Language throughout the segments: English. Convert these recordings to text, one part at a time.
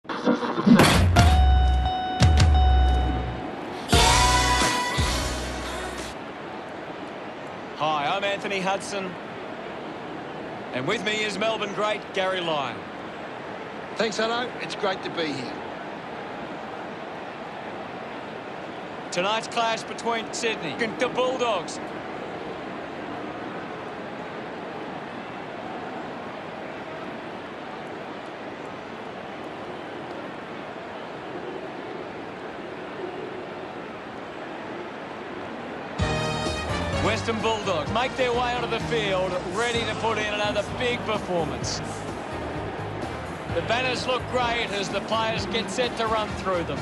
Hi, I'm Anthony Hudson. And with me is Melbourne great Gary Lyon. Thanks, hello. It's great to be here. Tonight's clash between Sydney and the Bulldogs. Western Bulldogs make their way onto the field, ready to put in another big performance. The banners look great as the players get set to run through them.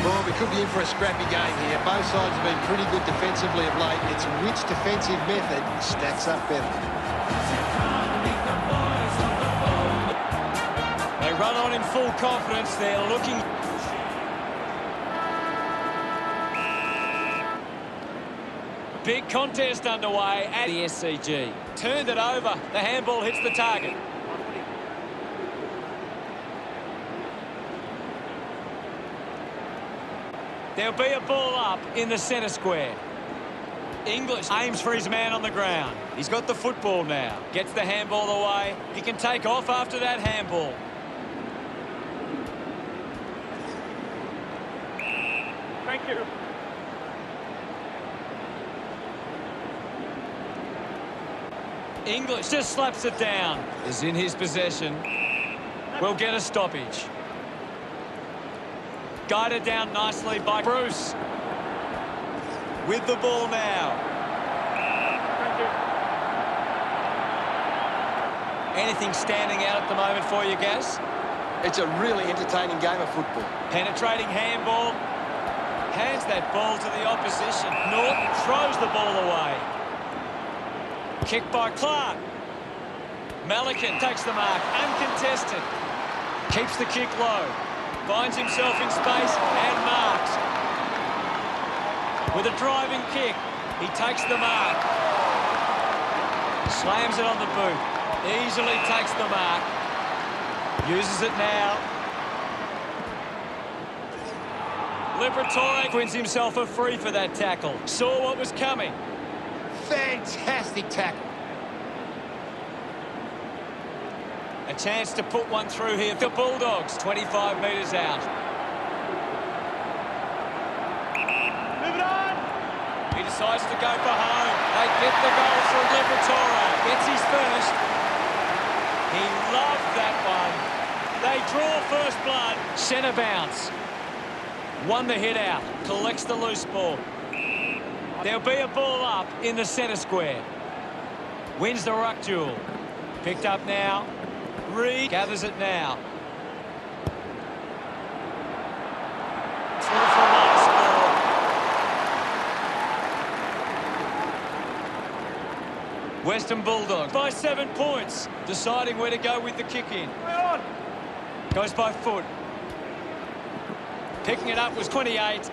Well, we could be in for a scrappy game here. Both sides have been pretty good defensively of late. It's which defensive method stacks up better. They run on in full confidence. They're looking... Big contest underway at the SCG. Turned it over. The handball hits the target. There'll be a ball up in the centre square. English aims for his man on the ground. He's got the football now. Gets the handball away. He can take off after that handball. Thank you. English just slaps it down. Is in his possession. Will get a stoppage. Guided down nicely by Bruce. With the ball now. Thank you. Anything standing out at the moment for you, Gaz? It's a really entertaining game of football. Penetrating handball. Hands that ball to the opposition. Norton throws the ball away. Kick by Clark. Malikan takes the mark. Uncontested. Keeps the kick low. Finds himself in space and marks. With a driving kick, he takes the mark. Slams it on the boot. Easily takes the mark. Uses it now. Liberatore wins himself a free for that tackle. Saw what was coming. Fantastic tackle. A chance to put one through here for Bulldogs. 25 metres out. Move it on. He decides to go for home. They get the goal through Liberatore. Gets his first. He loved that one. They draw first blood. Centre bounce. Won the hit out. Collects the loose ball. There'll be a ball up in the centre square. Wins the ruck duel. Picked up now. Reed gathers it now. Through for one score. Western Bulldogs by 7 points. Deciding where to go with the kick in. Goes by foot. Picking it up was 28.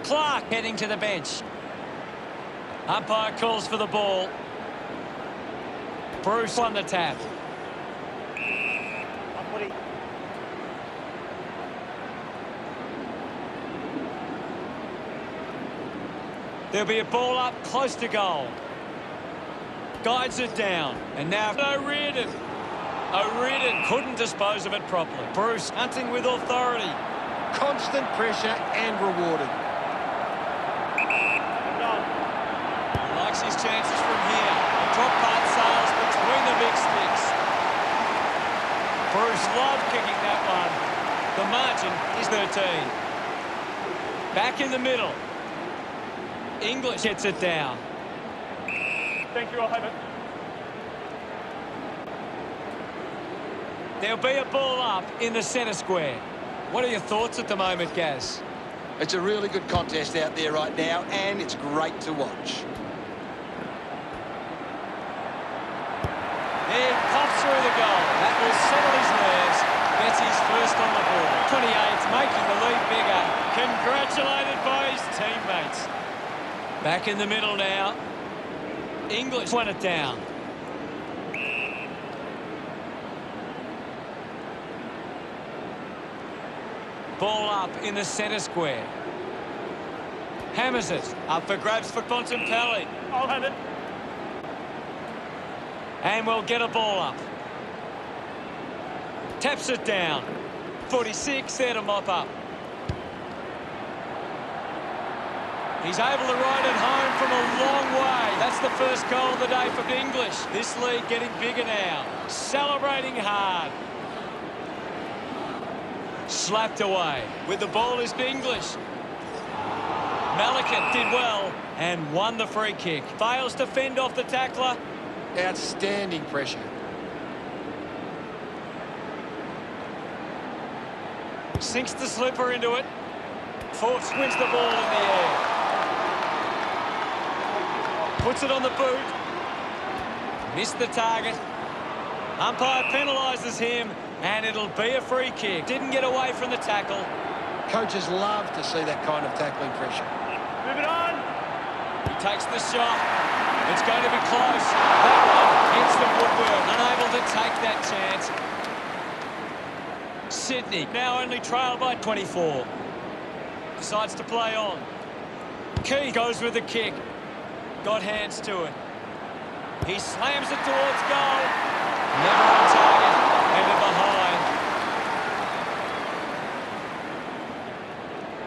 Clark heading to the bench. Umpire calls for the ball. Bruce on the tap. There'll be a ball up close to goal. Guides it down. And now O'Riordan. O'Riordan couldn't dispose of it properly. Bruce hunting with authority. Constant pressure and rewarded. He likes his chances from here. The drop part sails between the big sticks. Bruce loved kicking that one. The margin is 13. Back in the middle. English gets it down. Thank you, I'll have it. There'll be a ball up in the centre square. What are your thoughts at the moment, Gaz? It's a really good contest out there right now, and it's great to watch. It pops through the goal. That will settle his nerves. Gets his first on the board. 28, making the lead bigger. Congratulated by his teammates. Back in the middle now. English won it down. Ball up in the centre square. Hammers it. Up for grabs for Bontempelli. I'll have it. And we'll get a ball up. Taps it down. 46 there to mop up. He's able to ride it home from a long way. That's the first goal of the day for English. This lead getting bigger now. Celebrating hard. Slapped away. With the ball is English. Malikan did well and won the free kick. Fails to fend off the tackler. Outstanding pressure. Sinks the slipper into it. Force wins the ball in the air. Puts it on the boot. Missed the target. Umpire penalises him, and it'll be a free kick. Didn't get away from the tackle. Coaches love to see that kind of tackling pressure. Move it on. He takes the shot. It's going to be close. That one hits the woodwork. Unable to take that chance. Sydney now only trailed by 24. Decides to play on. Key goes with the kick. Got hands to it. He slams it towards goal. Never on target. Headed behind.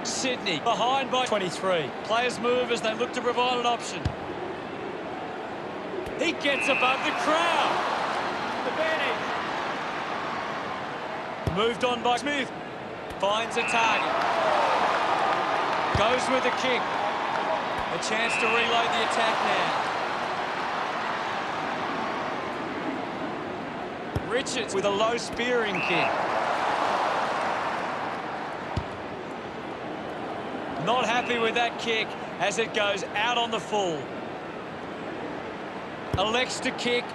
Sydney behind by 23. Players move as they look to provide an option. He gets above the crowd. Advantage. Moved on by Smith. Finds a target. Goes with the kick. A chance to reload the attack now. Richards with a low spearing kick. Not happy with that kick as it goes out on the full. Elects to kick.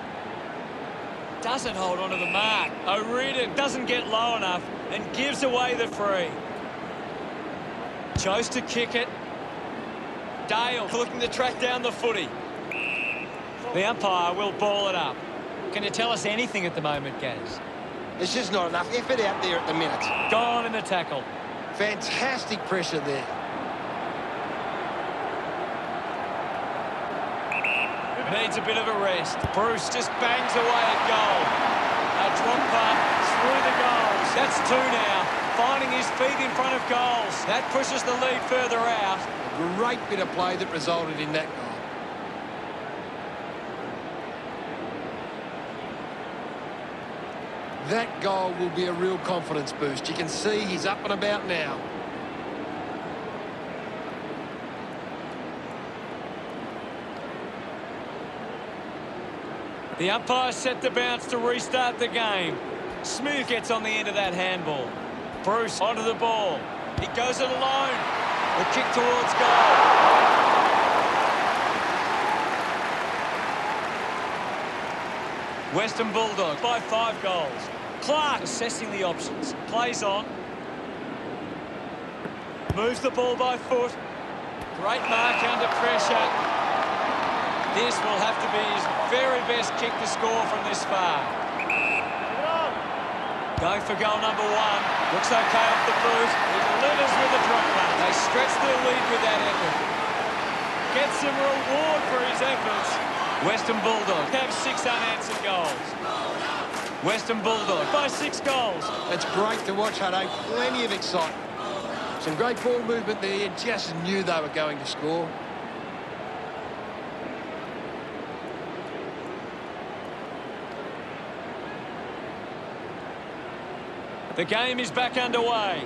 Doesn't hold on to the mark. O'Riordan doesn't get low enough and gives away the free. Chose to kick it. Dale looking to track down the footy. The umpire will ball it up. Can you tell us anything at the moment, Gaz? There's just not enough effort out there at the minute. Gone in the tackle. Fantastic pressure there. Needs a bit of a rest. Bruce just bangs away at goal. A drop punt through the goals. That's two now. Finding his feet in front of goals. That pushes the lead further out. A great bit of play that resulted in that goal. That goal will be a real confidence boost. You can see he's up and about now. The umpire set the bounce to restart the game. Smith gets on the end of that handball. Bruce onto the ball. He goes it alone. The kick towards goal. Western Bulldogs by 5 goals. Clark assessing the options. Plays on. Moves the ball by foot. Great mark under pressure. This will have to be his very best kick to score from this far. Going for goal number 1. Looks okay off the boot. He delivers with a drop punt. They stretch their lead with that effort. Gets some reward for his efforts. Western Bulldogs have 6 unanswered goals. Western Bulldogs by 6 goals. It's great to watch, Hutto. Plenty of excitement. Some great ball movement there. You just knew they were going to score. The game is back underway.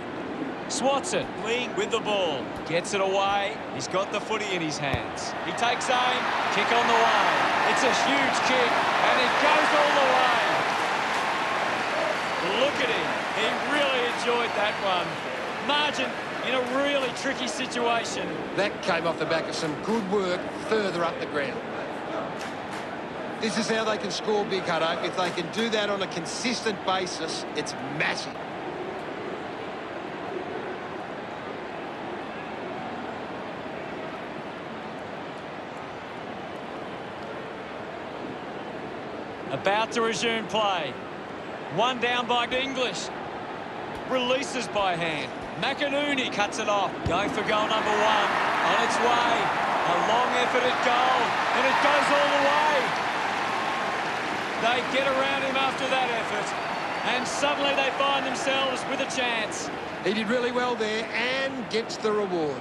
Swats it, Ling with the ball. Gets it away. He's got the footy in his hands. He takes aim. Kick on the way. It's a huge kick, and it goes all the way. Look at him. He really enjoyed that one. Margin in a really tricky situation. That came off the back of some good work further up the ground. This is how they can score big, Hutto. If they can do that on a consistent basis, it's massive. About to resume play. One down by English. Releases by hand. McInerney cuts it off. Going for goal number 1. On its way. A long efforted goal. And it goes all the way. They get around him after that effort. And suddenly they find themselves with a chance. He did really well there and gets the reward.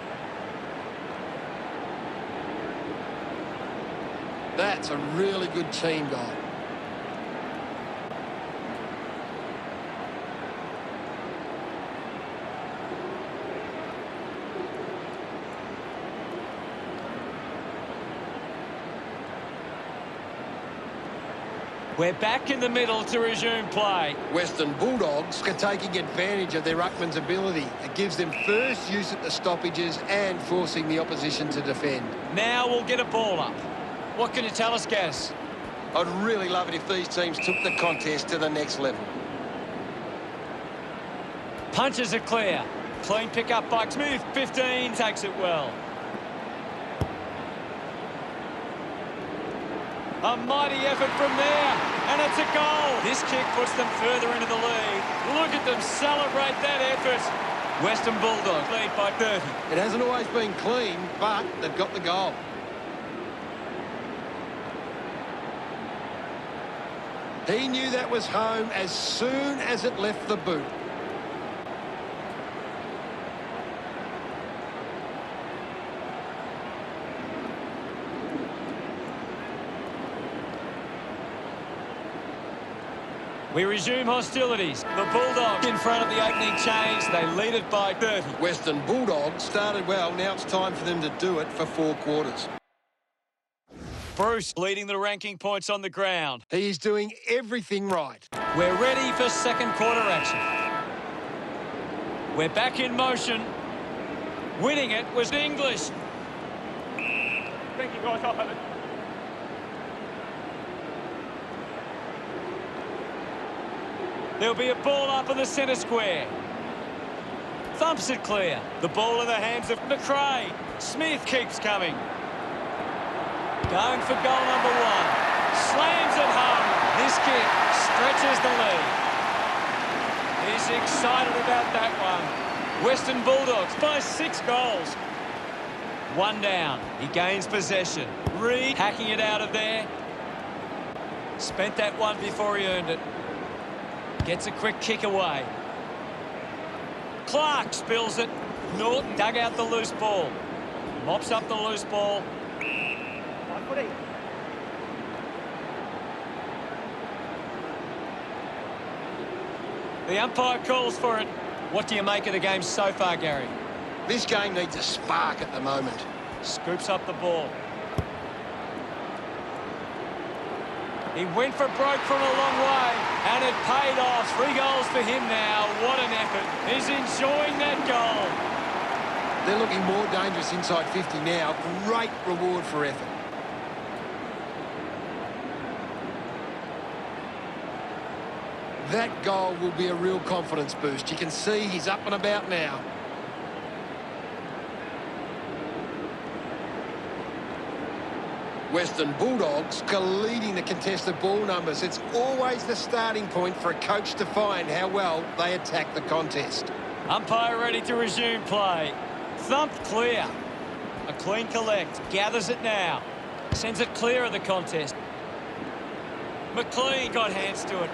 That's a really good team goal. We're back in the middle to resume play. Western Bulldogs are taking advantage of their ruckman's ability. It gives them first use at the stoppages and forcing the opposition to defend. Now we'll get a ball up. What can you tell us, Gaz? I'd really love it if these teams took the contest to the next level. Punches it clear. Clean pick up by Smith. 15 takes it well. A mighty effort from there, and it's a goal. This kick puts them further into the lead. Look at them celebrate that effort. Western Bulldogs lead by 30. It hasn't always been clean, but they've got the goal. He knew that was home as soon as it left the boot. We resume hostilities. The Bulldogs in front of the opening change. They lead it by 30. Western Bulldogs started well. Now it's time for them to do it for 4 quarters. Bruce leading the ranking points on the ground. He is doing everything right. We're ready for second quarter action. We're back in motion. Winning it was English. Thank you, guys. I'll have it. There'll be a ball up in the centre square. Thumps it clear. The ball in the hands of McRae. Smith keeps coming. Going for goal number 1. Slams it home. This kick stretches the lead. He's excited about that one. Western Bulldogs by 6 goals. 1 down. He gains possession. Reed hacking it out of there. Spent that one before he earned it. Gets a quick kick away. Clark spills it. Norton dug out the loose ball. Mops up the loose ball. The umpire calls for it. What do you make of the game so far, Gary? This game needs a spark at the moment. Scoops up the ball. He went for broke from a long way, and it paid off. 3 goals for him now. What an effort. He's enjoying that goal. They're looking more dangerous inside 50 now. Great reward for effort. That goal will be a real confidence boost. You can see he's up and about now. Western Bulldogs are leading the contested ball numbers. It's always the starting point for a coach to find how well they attack the contest. Umpire ready to resume play. Thumped clear. A clean collect. Gathers it now. Sends it clear of the contest. McLean got hands to it.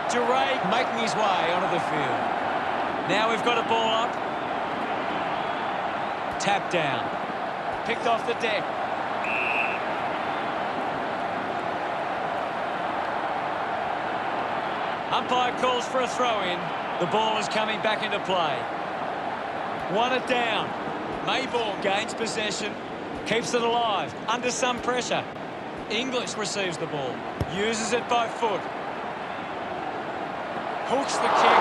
Duray making his way onto the field. Now we've got a ball up. Tap down. Picked off the deck. Umpire calls for a throw-in. The ball is coming back into play. 1 it down. Mayborn gains possession. Keeps it alive. Under some pressure. English receives the ball. Uses it by foot. Hooks the kick.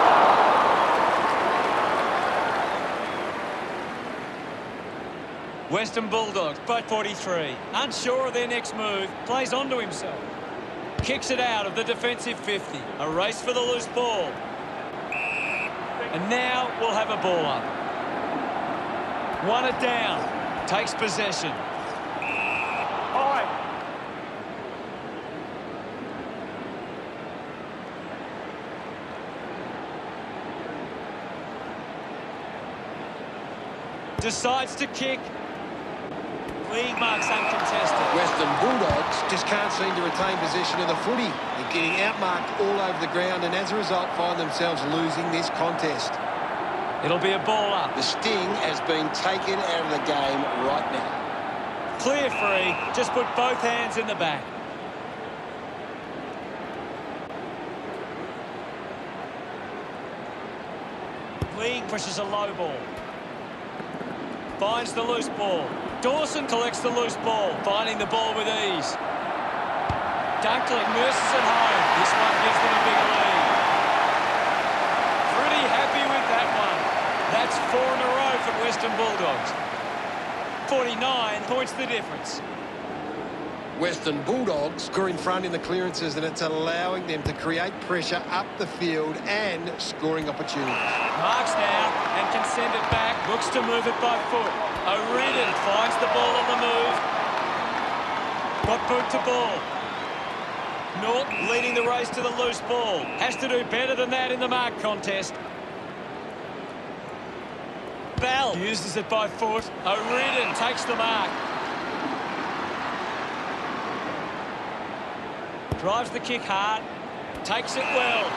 Western Bulldogs by 43. Unsure of their next move. Plays onto himself. Kicks it out of the defensive 50. A race for the loose ball. And now we'll have a ball up. 1 it down. Takes possession. All right. Decides to kick. League marks uncontested. Western Bulldogs just can't seem to retain possession of the footy. They're getting outmarked all over the ground and as a result find themselves losing this contest. It'll be a ball up. The sting has been taken out of the game right now. Clear free. Just put both hands in the back. League pushes a low ball. Finds the loose ball. Dawson collects the loose ball, finding the ball with ease. Dunkley nurses it home. This one gives them a bigger lead. Pretty happy with that one. That's 4 in a row for Western Bulldogs. 49 points the difference. Western Bulldogs score in front in the clearances and it's allowing them to create pressure up the field and scoring opportunities. Marks now and can send it back. Looks to move it by foot. O'Riordan finds the ball on the move. Got boot to ball. Norton leading the race to the loose ball. Has to do better than that in the mark contest. Bell uses it by foot. O'Riordan takes the mark. Drives the kick hard. Takes it well.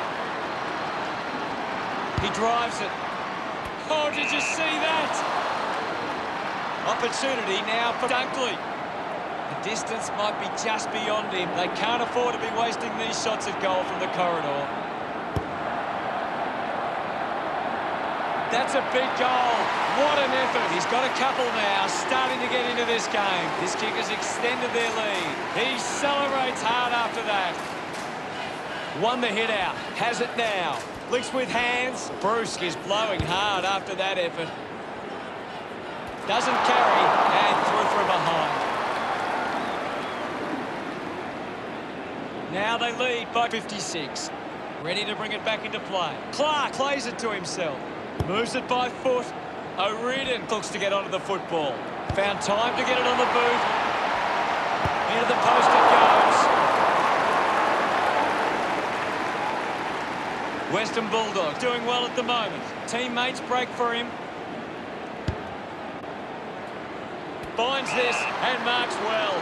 He drives it. Oh, did you see that? Opportunity now for Dunkley. The distance might be just beyond him. They can't afford to be wasting these shots at goal from the corridor. That's a big goal. What an effort. He's got a couple now, starting to get into this game. This kick has extended their lead. He celebrates hard after that. Won the hit out. Has it now. Links with hands. Bruce is blowing hard after that effort. Doesn't carry and through from behind. Now they lead by 56. Ready to bring it back into play. Clark plays it to himself. Moves it by foot. O'Riordan looks to get onto the football. Found time to get it on the boot. Into the post it goes. Western Bulldogs doing well at the moment. Teammates break for him. Finds this and marks well.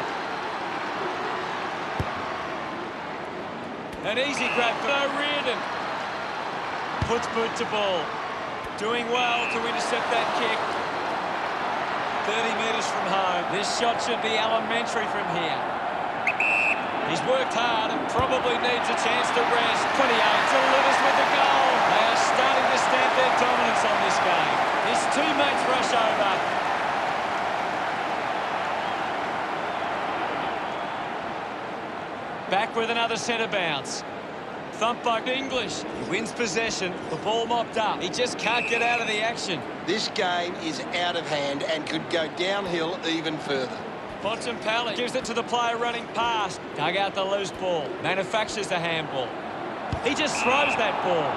An easy grab for O'Riordan. Puts boot to ball. Doing well to intercept that kick. 30 metres from home. This shot should be elementary from here. He's worked hard and probably needs a chance to rest. 28 delivers with the goal. They are starting to stamp their dominance on this game. His teammates rush over. Back with another centre bounce. Thump by English. He wins possession. The ball mopped up. He just can't get out of the action. This game is out of hand and could go downhill even further. Bontempelli gives it to the player running past. Dug out the loose ball. Manufactures the handball. He just throws that ball.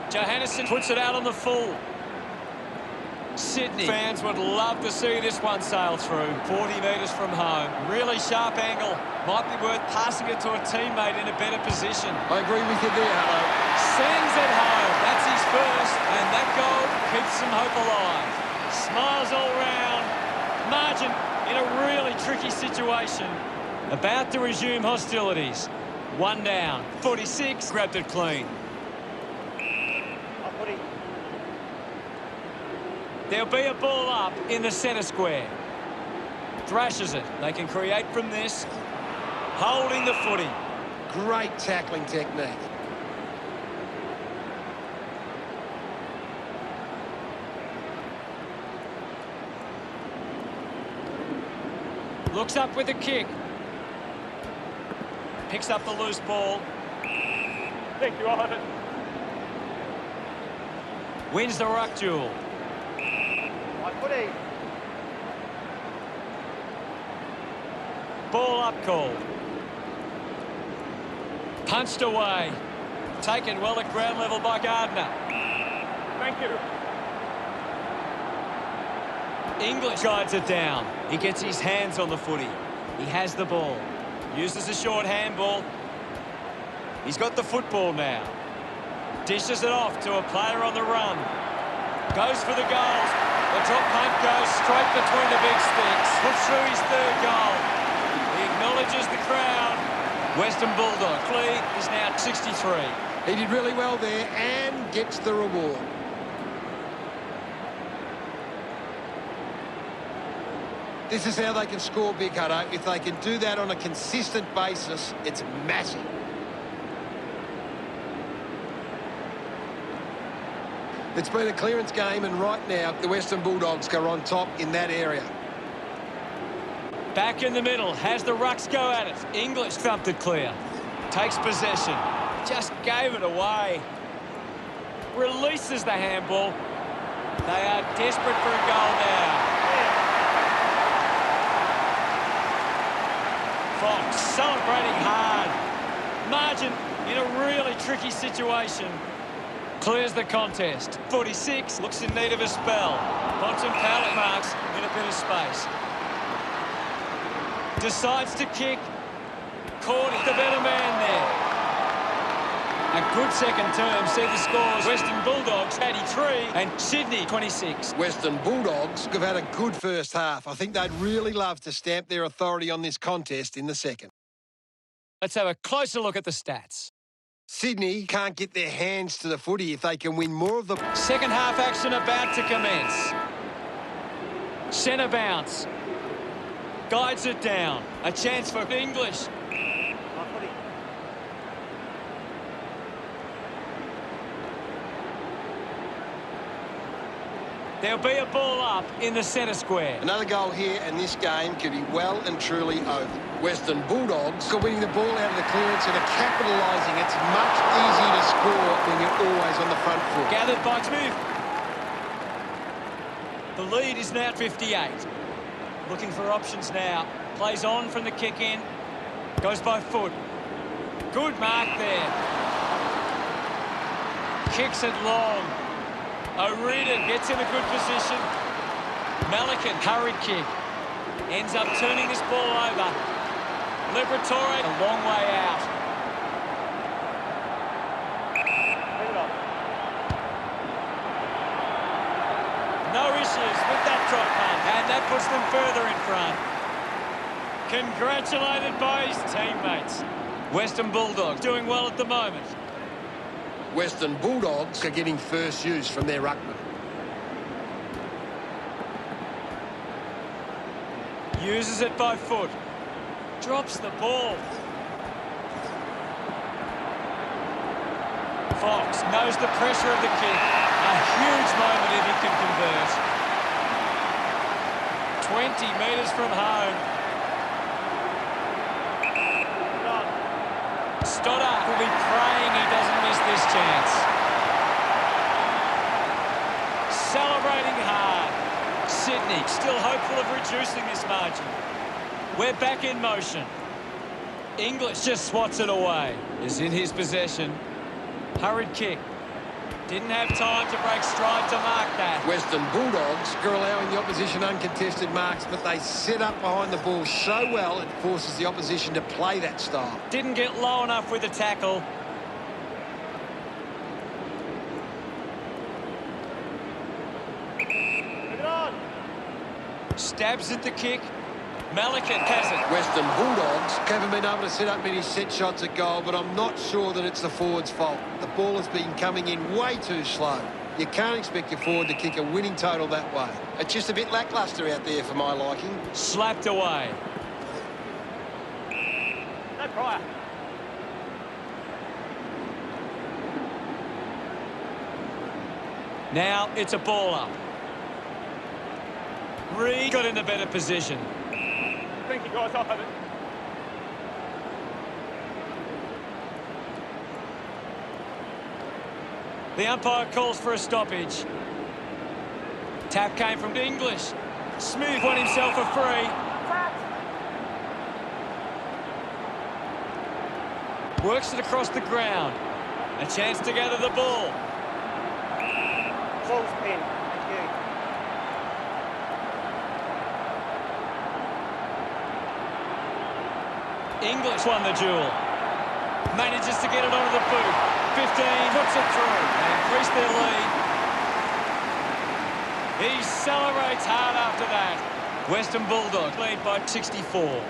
Johannesson puts it out on the full. Sydney fans would love to see this one sail through. 40 metres from home. Really sharp angle. Might be worth passing it to a teammate in a better position. I agree with you there, Hello. Sends it home. That's his first. And that goal keeps some hope alive. Smiles all round. Margin in a really tricky situation. About to resume hostilities. One down. 46. Grabbed it clean. There'll be a ball up in the centre square. Thrashes it. They can create from this. Holding the footy. Great tackling technique. Looks up with a kick. Picks up the loose ball. Thank you, Ivan. Wins the ruck duel. Ball up called. Punched away. Taken well at ground level by Gardner. Thank you. English guides it down. He gets his hands on the footy. He has the ball. Uses a short handball. He's got the football now. Dishes it off to a player on the run. Goes for the goals. The drop punt goes straight between the big sticks. Puts through his third goal. He acknowledges the crowd. Western Bulldogs lead is now 63. He did really well there and gets the reward. This is how they can score big, Hutto. If they can do that on a consistent basis, it's massive. It's been a clearance game, and right now, the Western Bulldogs are on top in that area. Back in the middle, has the rucks go at it. English thumped it clear. Takes possession. Just gave it away. Releases the handball. They are desperate for a goal now. Fox celebrating hard. Margin in a really tricky situation. Clears the contest. 46 looks in need of a spell. Bonson pallet marks in a bit of space. Decides to kick. Cordy, the better man there. A good second term. See the scores. Western Bulldogs 83 and Sydney 26. Western Bulldogs have had a good first half. I think they'd really love to stamp their authority on this contest in the second. Let's have a closer look at the stats. Sydney can't get their hands to the footy if they can win more of the... Second half action about to commence. Centre bounce. Guides it down. A chance for English. There'll be a ball up in the centre square. Another goal here, and this game could be well and truly over. Western Bulldogs are winning the ball out of the clearance and are capitalising. It's much easier to score when you're always on the front foot. Gathered by Smith. The lead is now 58. Looking for options now. Plays on from the kick in. Goes by foot. Good mark there. Kicks it long. O'Reilly gets in a good position. Malikan, hurried kick. Ends up turning this ball over. Liberatore, a long way out. No issues with that drop punt, and that puts them further in front. Congratulated by his teammates. Western Bulldogs doing well at the moment. Western Bulldogs are getting first use from their ruckman. Uses it by foot. Drops the ball. Fox knows the pressure of the kick. A huge moment if he can convert. 20 metres from home. Stoddart will be praying he doesn't miss this chance. Celebrating hard. Sydney still hopeful of reducing this margin. We're back in motion. English just swats it away. Is in his possession. Hurried kick. Didn't have time to break stride to mark that. Western Bulldogs are allowing the opposition uncontested marks, but they set up behind the ball so well it forces the opposition to play that style. Didn't get low enough with the tackle. Stabs at the kick. Malikan has it. Western Bulldogs haven't been able to set up many set shots at goal, but I'm not sure that it's the forward's fault. The ball has been coming in way too slow. You can't expect your forward to kick a winning total that way. It's just a bit lacklustre out there for my liking. Slapped away. No prior. Now it's a ball up. Reed got in a better position. Thank you, guys. I'll have it. The umpire calls for a stoppage. Tap came from English. Smooth won himself a free. Works it across the ground. A chance to gather the ball. Ball's pin. Thank you. English won the duel. Manages to get it onto the boot. 15, puts it through. They increase their lead. He celebrates hard after that. Western Bulldogs lead by 64.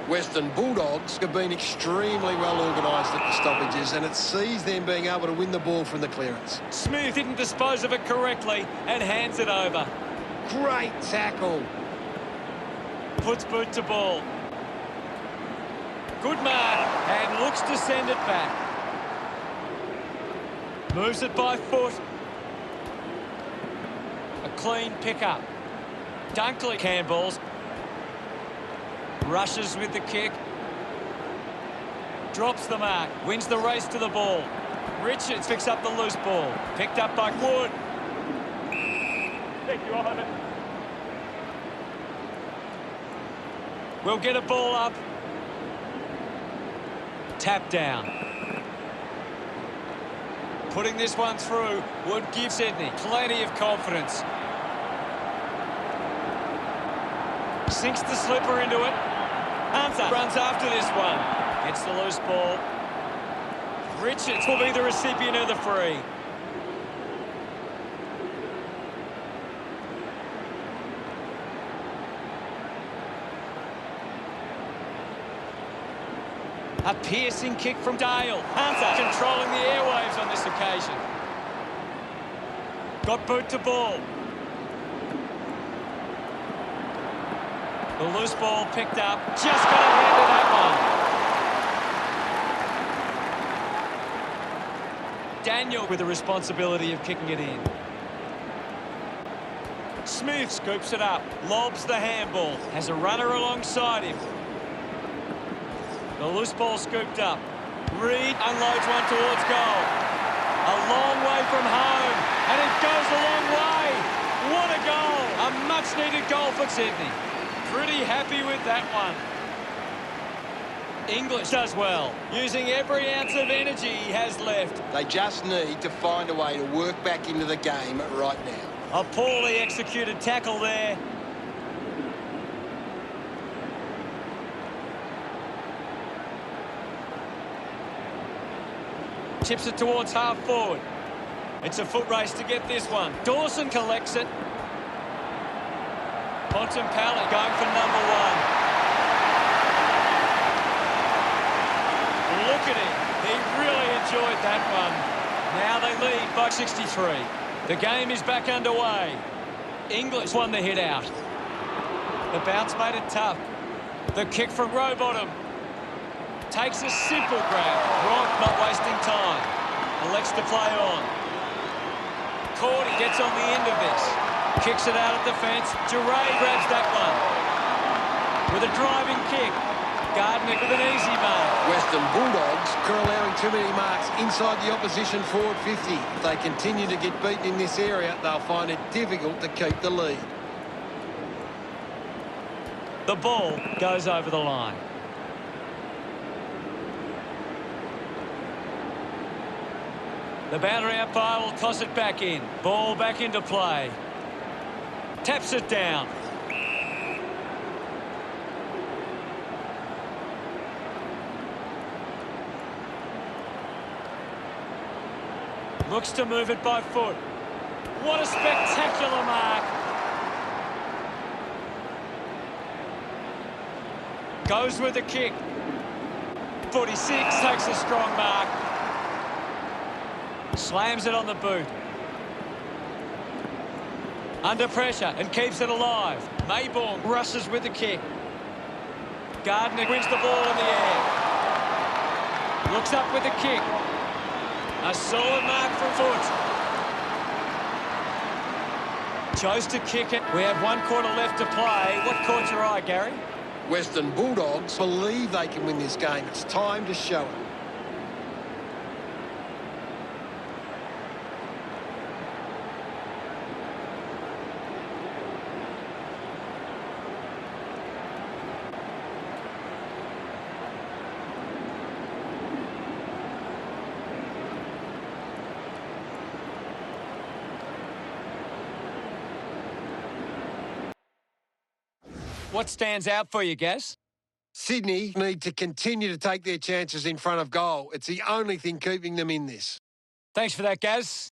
Western Bulldogs have been extremely well organised at the stoppages, and it sees them being able to win the ball from the clearance. Smooth didn't dispose of it correctly and hands it over. Great tackle. Puts boot to ball. Good mark and looks to send it back. Moves it by foot. A clean pickup. Dunkley Campbell's. Rushes with the kick. Drops the mark. Wins the race to the ball. Richards picks up the loose ball. Picked up by Wood. Thank you, I'll have it. We'll get a ball up. Tap down. Putting this one through would give Sydney plenty of confidence. Sinks the slipper into it. Hunter runs after this one. Gets the loose ball. Richards will be the recipient of the free. A piercing kick from Dale. Hunter controlling the airwaves on this occasion. Got boot to ball. The loose ball picked up. Just got a hand to that one. Daniel with the responsibility of kicking it in. Smooth scoops it up. Lobs the handball. Has a runner alongside him. The loose ball scooped up. Reed unloads one towards goal. A long way from home. And it goes a long way. What a goal. A much-needed goal for Sydney. Pretty happy with that one. English does well, using every ounce of energy he has left. They just need to find a way to work back into the game right now. A poorly executed tackle there. Chips it towards half forward. It's a foot race to get this one. Dawson collects it. Bontempelli going for number one. Look at him. He really enjoyed that one. Now they lead by 63. The game is back underway. English won the hit out. The bounce made it tough. The kick from Rowbottom. Takes a simple grab. Gronk not wasting time. Elects to play on. Cordy gets on the end of this. Kicks it out at the fence. Duray grabs that one. With a driving kick. Gardner with an easy mark. Western Bulldogs are allowing too many marks inside the opposition forward 50. If they continue to get beaten in this area, they'll find it difficult to keep the lead. The ball goes over the line. The boundary umpire will toss it back in. Ball back into play. Taps it down. Looks to move it by foot. What a spectacular mark. Goes with the kick. 46 takes a strong mark. Slams it on the boot. Under pressure and keeps it alive. Mayborn rushes with the kick. Gardner wins the ball in the air. Looks up with the kick. A solid mark from foot. Chose to kick it. We have 1 quarter left to play. What caught your eye, Gary? Western Bulldogs believe they can win this game. It's time to show it. What stands out for you, Gaz? Sydney need to continue to take their chances in front of goal. It's the only thing keeping them in this. Thanks for that, Gaz.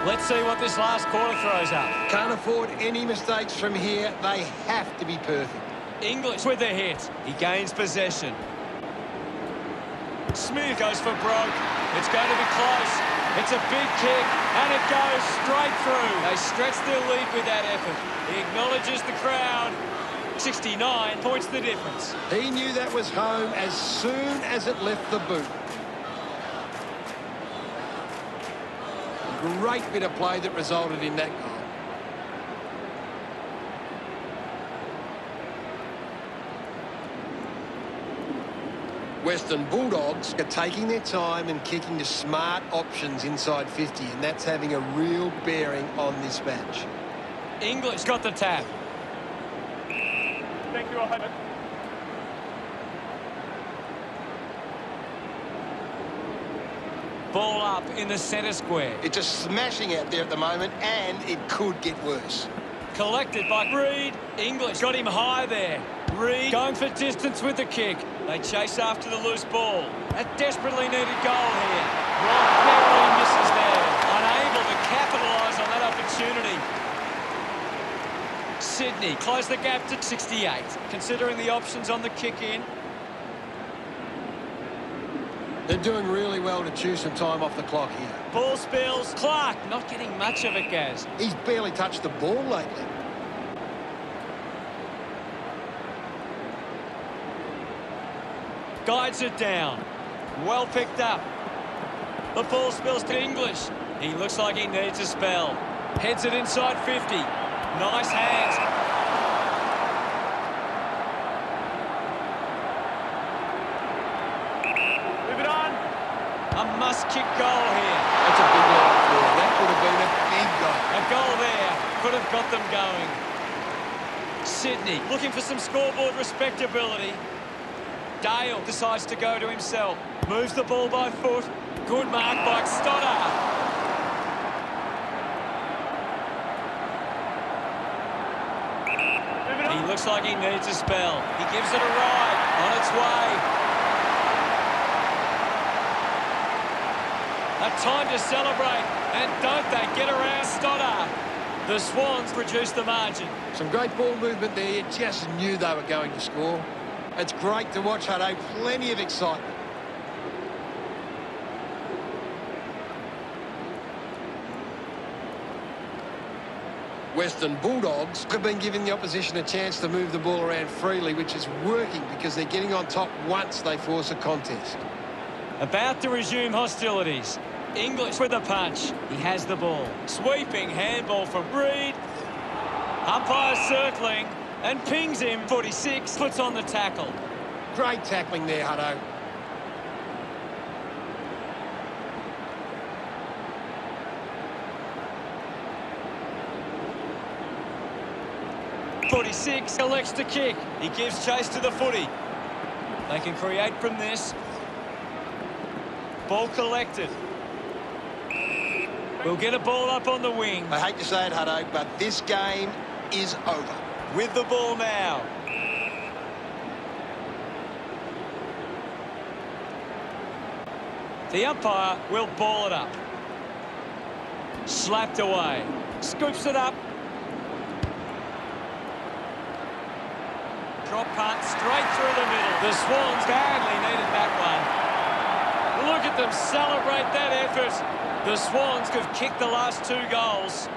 Let's see what this last quarter throws up. Can't afford any mistakes from here. They have to be perfect. English with the hit. He gains possession. Smith goes for broke. It's going to be close. It's a big kick, and it goes straight through. They stretch their lead with that effort. He acknowledges the crowd. 69 points the difference. He knew that was home as soon as it left the boot. Great bit of play that resulted in that goal. Western Bulldogs are taking their time and kicking to smart options inside 50, and that's having a real bearing on this match. English got the tap. Thank you, I'll have it. Ball up in the centre square. It's just smashing out there at the moment, and it could get worse. Collected by Reed. English got him high there. Reed going for distance with the kick. They chase after the loose ball. A desperately needed goal here. Well, narrowly misses there. Unable to capitalise on that opportunity. Sydney close the gap to 68, considering the options on the kick-in. They're doing really well to chew some time off the clock here. Ball spills. Clark not getting much of it, Gaz. He's barely touched the ball lately. Guides it down. Well picked up. The ball spills to English. He looks like he needs a spell. Heads it inside 50. Nice hands. Move it on. A must-kick goal here. That's a big line for him. That would have been a big goal. A goal there could have got them going. Sydney looking for some scoreboard respectability. Dale decides to go to himself. Moves the ball by foot. Good mark by Stoddart. He looks like he needs a spell. He gives it a ride. On its way. A time to celebrate. And don't they get around Stoddart. The Swans produce the margin. Some great ball movement there. You just knew they were going to score. It's great to watch, Hutto. Plenty of excitement. Western Bulldogs have been giving the opposition a chance to move the ball around freely, which is working because they're getting on top once they force a contest. About to resume hostilities. English with a punch. He has the ball. Sweeping handball from Reed. Umpire circling and pings him. 46 puts on the tackle. Great tackling there, Hutto. .46 elects to kick. He gives chase to the footy. They can create from this. Ball collected. We'll get a ball up on the wing. I hate to say it, Hutto, but this game is over. With the ball now. The umpire will ball it up. Slapped away. Scoops it up. Drop punt straight through the middle. The Swans badly needed that one. Look at them celebrate that effort. The Swans have kicked the last 2 goals.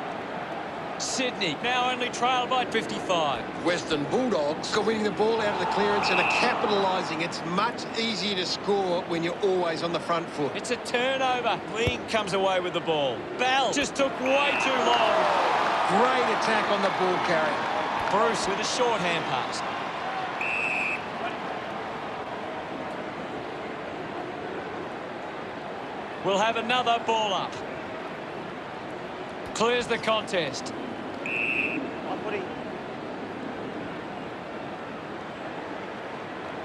Sydney now only trail by 55. Western Bulldogs are winning the ball out of the clearance and are capitalising. It's much easier to score when you're always on the front foot. It's a turnover. Lee comes away with the ball. Bell just took way too long. Great attack on the ball carrier. Bruce with a short hand pass. We'll have another ball up. Clears the contest.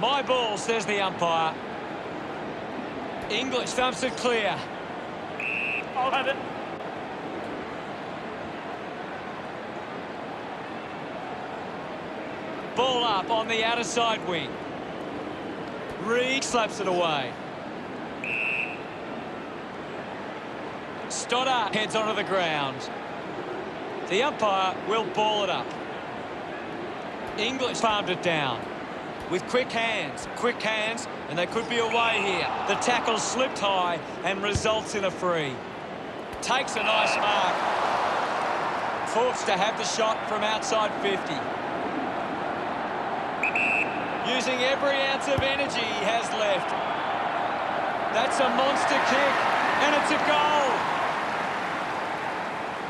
My ball, says the umpire. English dumps it clear. I'll have it. Ball up on the outer side wing. Reed slaps it away. Stoddart heads onto the ground. The umpire will ball it up. English farmed it down. With quick hands, and they could be away here. The tackle slipped high and results in a free. Takes a nice mark. Forced to have the shot from outside 50. Using every ounce of energy he has left. That's a monster kick, and it's a goal.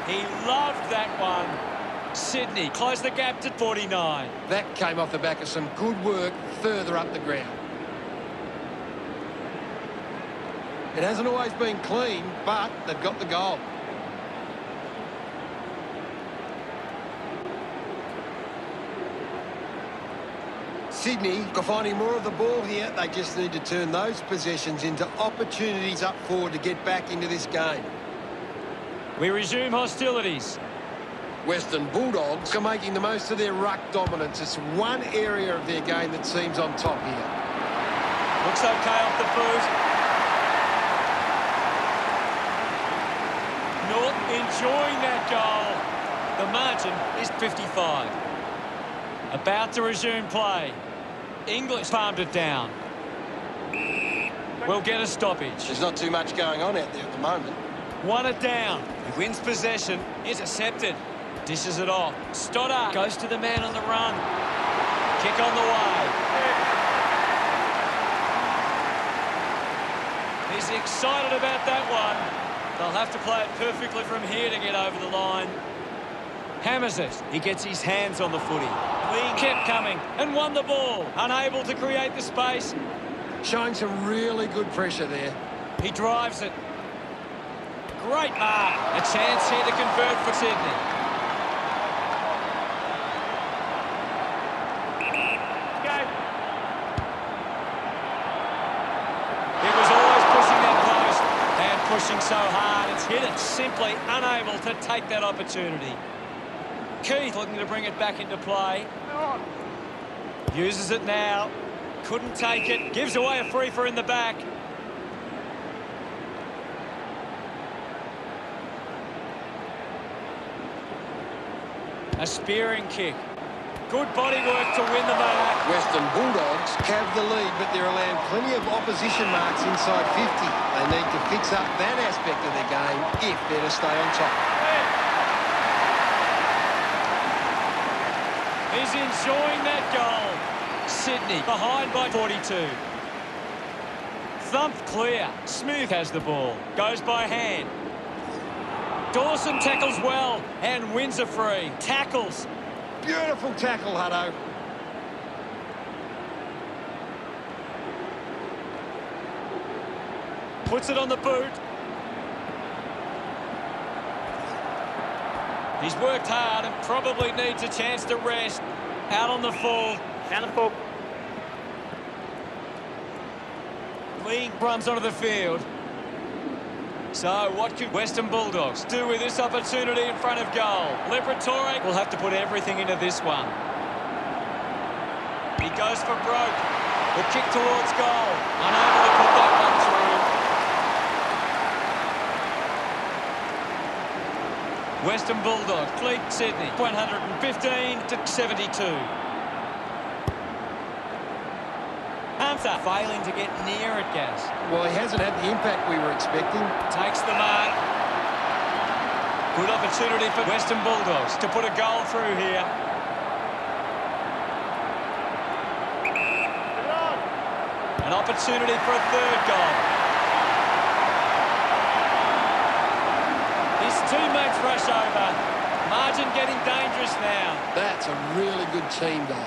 He loved that one. Sydney close the gap to 49. That came off the back of some good work further up the ground. It hasn't always been clean, but they've got the goal. Sydney are finding more of the ball here. They just need to turn those possessions into opportunities up forward to get back into this game. We resume hostilities. Western Bulldogs are making the most of their ruck dominance. It's one area of their game that seems on top here. Looks okay off the boot. Enjoying that goal. The margin is 55. About to resume play. English palmed it down. We'll get a stoppage. There's not too much going on out there at the moment. Won it down. He wins possession. Intercepted. Dishes it off. Stoddart goes to the man on the run. Kick on the way. He's excited about that one. They'll have to play it perfectly from here to get over the line. Hammers it. He gets his hands on the footy. Lee kept coming and won the ball. Unable to create the space. Showing some really good pressure there. He drives it. Great mark. A chance here to convert for Sydney. Go. He was always pushing that post and pushing so hard. It's hit it. Simply unable to take that opportunity. Keith looking to bring it back into play. Uses it now. Couldn't take it. Gives away a free for in the back. A spearing kick. Good body work to win the mark. Western Bulldogs have the lead, but they're allowing plenty of opposition marks inside 50. They need to fix up that aspect of their game if they're to stay on top. He's enjoying that goal. Sydney behind by 42. Thumped clear. Smooth has the ball. Goes by hand. Dawson tackles well and wins a free. Tackles. Beautiful tackle, Hutto. Puts it on the boot. He's worked hard and probably needs a chance to rest. Out on the full. Down the full. Lee runs onto the field. So what can Western Bulldogs do with this opportunity in front of goal? Liberatore will have to put everything into this one. He goes for broke. The kick towards goal. Unable to put that one through. Western Bulldogs lead Sydney 115 to 72. Hunter failing to get near it, Gaz. Well, he hasn't had the impact we were expecting. Takes the mark. Good opportunity for Western Bulldogs to put a goal through here. An opportunity for a third goal. His teammates rush over. Margin getting dangerous now. That's a really good team goal.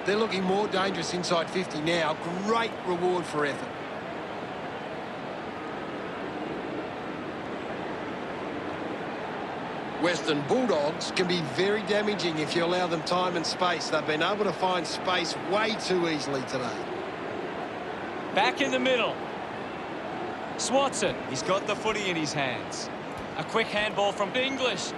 They're looking more dangerous inside 50 now. Great reward for effort. Western Bulldogs can be very damaging if you allow them time and space. They've been able to find space way too easily today. Back in the middle. Swats it. He's got the footy in his hands. A quick handball from English.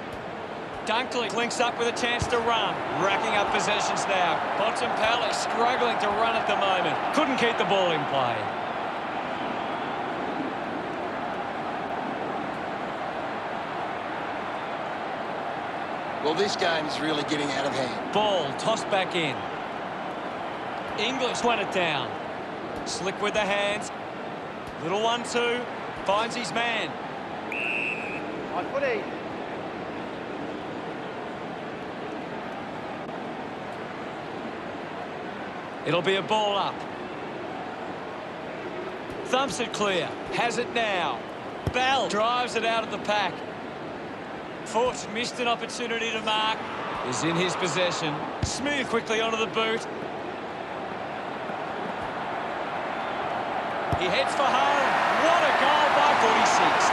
Dunkley links up with a chance to run. Racking up possessions now. Bontempelli struggling to run at the moment. Couldn't keep the ball in play. Well, this game is really getting out of hand. Ball tossed back in. English won it down. Slick with the hands. Little 1-2. Finds his man. On footy. It'll be a ball up. Thumps it clear. Has it now. Bell drives it out of the pack. Fort missed an opportunity to mark. Is in his possession. Smooth quickly onto the boot. He heads for home. What a goal by 46.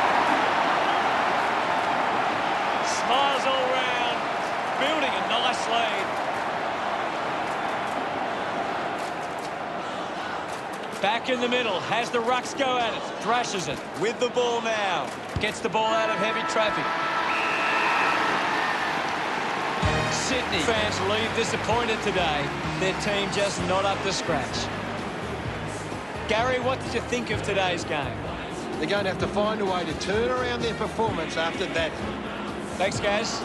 Smiles all round. Building a nice lead. Back in the middle, has the rucks go at it, thrashes it, with the ball now. Gets the ball out of heavy traffic. Sydney fans leave disappointed today. Their team just not up to scratch. Gary, what did you think of today's game? They're going to have to find a way to turn around their performance after that. Thanks, Gaz.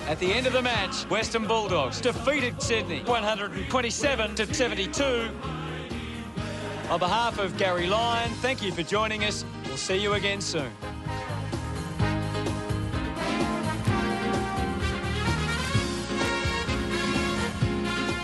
At the end of the match, Western Bulldogs defeated Sydney 127-72. On behalf of Gary Lyon, thank you for joining us. We'll see you again soon.